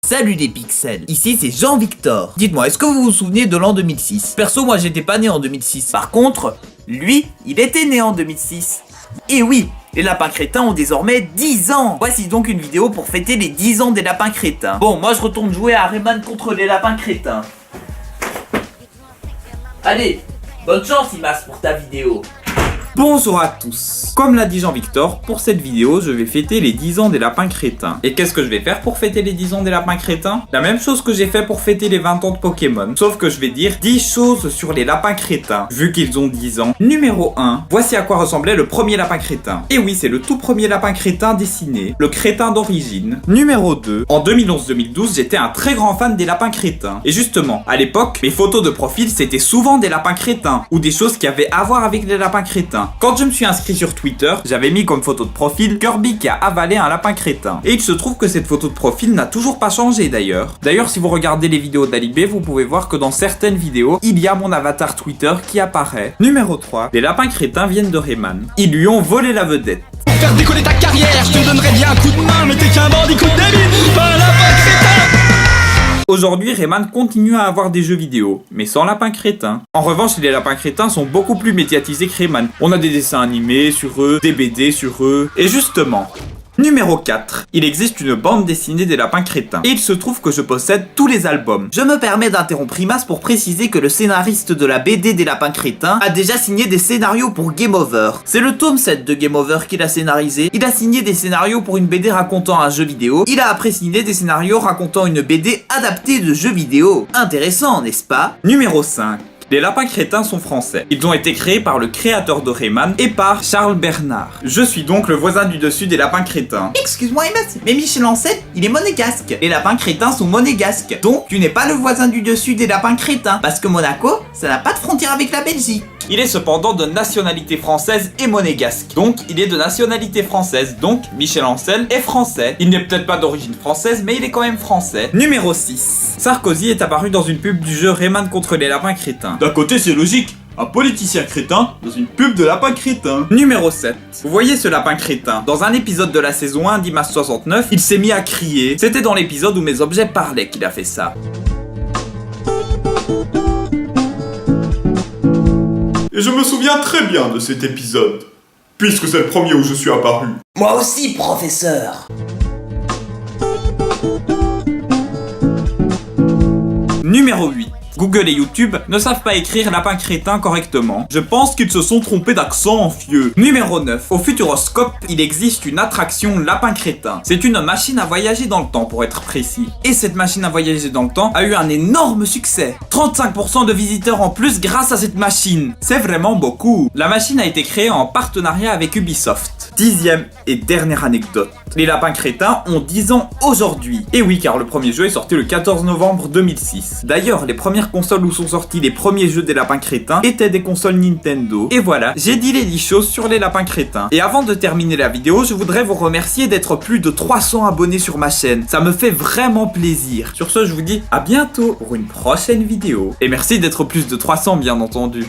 Salut les pixels, ici c'est Jean-Victor. Dites-moi, est-ce que vous vous souvenez de l'an 2006? Perso, moi j'étais pas né en 2006. Par contre, lui, il était né en 2006. Et oui, les lapins crétins ont désormais 10 ans. Voici donc une vidéo pour fêter les 10 ans des lapins crétins. Bon, moi je retourne jouer à Rayman contre les lapins crétins. Allez, bonne chance Imas pour ta vidéo. Bonjour à tous. Comme l'a dit Jean-Victor, pour cette vidéo, je vais fêter les 10 ans des lapins crétins. Et qu'est-ce que je vais faire pour fêter les 10 ans des lapins crétins? La même chose que j'ai fait pour fêter les 20 ans de Pokémon. Sauf que je vais dire 10 choses sur les lapins crétins, vu qu'ils ont 10 ans. Numéro 1. Voici à quoi ressemblait le premier lapin crétin. Et oui, c'est le tout premier lapin crétin dessiné, le crétin d'origine. Numéro 2. En 2011-2012, j'étais un très grand fan des lapins crétins. Et justement, à l'époque, mes photos de profil, c'était souvent des lapins crétins, ou des choses qui avaient à voir avec les lapins crétins. Quand je me suis inscrit sur Twitter, j'avais mis comme photo de profil Kirby qui a avalé un lapin crétin. Et il se trouve que cette photo de profil n'a toujours pas changé d'ailleurs. D'ailleurs, si vous regardez les vidéos d'Alibé, vous pouvez voir que dans certaines vidéos, il y a mon avatar Twitter qui apparaît. Numéro 3. Les lapins crétins viennent de Rayman. Ils lui ont volé la vedette. Pour faire décoller ta carrière, je te donnerais bien un coup de main, mais t'es qu'un bandit coup de débile, pas un lapin crétin. Aujourd'hui, Rayman continue à avoir des jeux vidéo, mais sans lapins crétins. En revanche, les lapins crétins sont beaucoup plus médiatisés que Rayman. On a des dessins animés sur eux, des BD sur eux, et justement... Numéro 4. Il existe une bande dessinée des lapins crétins. Et il se trouve que je possède tous les albums. Je me permets d'interrompre Imas pour préciser que le scénariste de la BD des lapins crétins a déjà signé des scénarios pour Game Over. C'est le tome 7 de Game Over qu'il a scénarisé. Il a signé des scénarios pour une BD racontant un jeu vidéo. Il a après signé des scénarios racontant une BD adaptée de jeux vidéo. Intéressant, n'est-ce pas? Numéro 5. Les lapins crétins sont français. Ils ont été créés par le créateur de Rayman et par Charles Bernard. Je suis donc le voisin du dessus des lapins crétins. Excuse-moi Imas, mais Michel Ancel, il est monégasque. Les lapins crétins sont monégasques. Donc tu n'es pas le voisin du dessus des lapins crétins. Parce que Monaco, ça n'a pas de frontière avec la Belgique. Il est cependant de nationalité française et monégasque. Donc il est de nationalité française. Donc Michel Ancel est français. Il n'est peut-être pas d'origine française, mais il est quand même français. Numéro 6. Sarkozy est apparu dans une pub du jeu Rayman contre les lapins crétins. D'un côté, c'est logique. Un politicien crétin dans une pub de lapin crétin. Numéro 7. Vous voyez ce lapin crétin? Dans un épisode de la saison 1 d'Imas 69, il s'est mis à crier. C'était dans l'épisode où mes objets parlaient qu'il a fait ça. Et je me souviens très bien de cet épisode, puisque c'est le premier où je suis apparu. Moi aussi, professeur. Numéro 8. Google et YouTube ne savent pas écrire lapin crétin correctement. Je pense qu'ils se sont trompés d'accent, vieux. Numéro 9. Au Futuroscope, il existe une attraction lapin crétin. C'est une machine à voyager dans le temps pour être précis. Et cette machine à voyager dans le temps a eu un énorme succès. 35% de visiteurs en plus grâce à cette machine. C'est vraiment beaucoup. La machine a été créée en partenariat avec Ubisoft. 10e et dernière anecdote. Les lapins crétins ont 10 ans aujourd'hui. Et oui, car le premier jeu est sorti le 14 novembre 2006. D'ailleurs, les premières consoles où sont sortis les premiers jeux des lapins crétins étaient des consoles Nintendo. Et voilà, j'ai dit les 10 choses sur les lapins crétins. Et avant de terminer la vidéo, je voudrais vous remercier d'être plus de 300 abonnés sur ma chaîne. Ça me fait vraiment plaisir. Sur ce, je vous dis à bientôt pour une prochaine vidéo. Et merci d'être plus de 300 bien entendu.